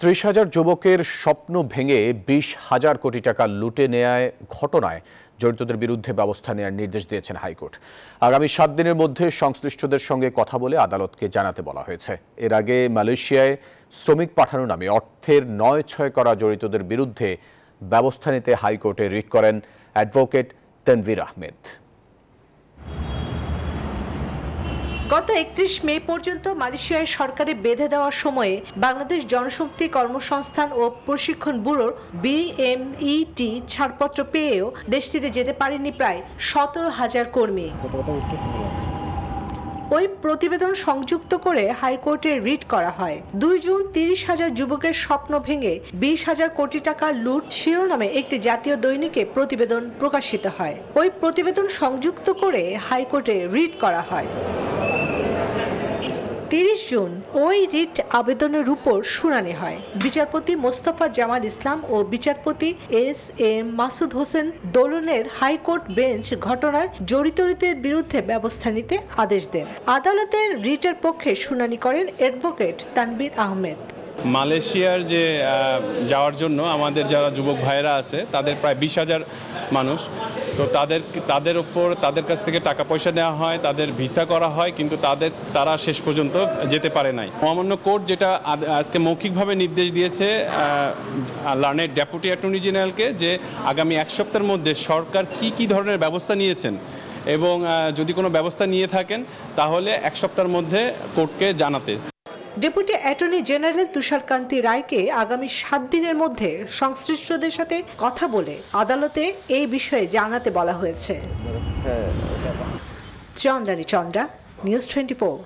30,000 যুবকের স্বপ্ন ভেঙে 20,000 কোটি টাকা লুটে নেয়ার ঘটনায় জড়িতদের বিরুদ্ধে ব্যবস্থা নেওয়ার নির্দেশ দিয়েছেন হাইকোর্ট। আগামী 7 দিনের মধ্যে সংশ্লিষ্টদের সঙ্গে কথা বলে আদালতকে জানাতে বলা হয়েছে। এর আগে মালয়েশিয়ায় শ্রমিক পাঠানো নামে অর্থের নয়-ছয় করা জড়িতদের বিরুদ্ধে ব্যবস্থা নিতে হাইকোর্টে রিট করেন অ্যাডভোকেট তানভীর আহমেদ। গত 31 মে পর্যন্ত মালয়েশিয়ায় সরকারে বেঁধে দেওয়ার সময়ে বাংলাদেশ জনশক্তি কর্মসংস্থান ও প্রশিক্ষণ ব্যুরোর BMET ছাড়পত্র পেয়েও দেশটিতে যেতে পারেনি প্রায় 17,000 কর্মী। ওই প্রতিবেদন সংযুক্ত করে হাইকোর্টে রিট করা হয়। 2 জুন 30,000 যুবকের স্বপ্ন ভেঙে 20,000 কোটি টাকা লুট শিরোনামে একটি জাতীয় দৈনিকে প্রতিবেদন প্রকাশিত হয়। ওই প্রতিবেদন সংযুক্ত করে হাইকোর্টে রিট করা হয়। 30 জুন ওই রিট আবেদনের উপর শুনানি হয়। বিচারপতি মোস্তফা জামাল ইসলাম ও বিচারপতি SM মাসুদ হোসেন দোলনের হাইকোর্ট বেঞ্চ ঘটনার জড়িতদের বিরুদ্ধে ব্যবস্থা নিতে আদেশ দেন। আদালতের রিটের পক্ষে শুনানি করেন অ্যাডভোকেট তানভীর আহমেদ। মালয়েশিয়ার যে যাওয়ার জন্য আমাদের যারা যুবক ভাইয়েরা আছে তাদের প্রায় 20,000 মানুষ, তো তাদের কাছ থেকে টাকা পয়সা নেওয়া হয়, তাদের ভিসা করা হয়, কিন্তু তারা শেষ পর্যন্ত যেতে পারে নাই। মহামান্য কোর্ট যেটা আজকে মৌখিকভাবে নির্দেশ দিয়েছে লার্নেড ডেপুটি অ্যাটর্নি জেনারেলকে, যে আগামী 1 সপ্তাহের মধ্যে সরকার কি ধরনের ব্যবস্থা নিয়েছেন এবং যদি কোনো ব্যবস্থা নিয়ে থাকেন তাহলে 1 সপ্তাহের মধ্যে কোর্টকে জানাতে। ডেপুটি অ্যাটর্নি জেনারেল তুষারকান্তি রায়কে আগামী 7 দিনের মধ্যে সংশ্লিষ্টদের সাথে কথা বলে আদালতে এই বিষয়ে জানাতে বলা হয়েছে। চন্দ্রা, নিউজ 24।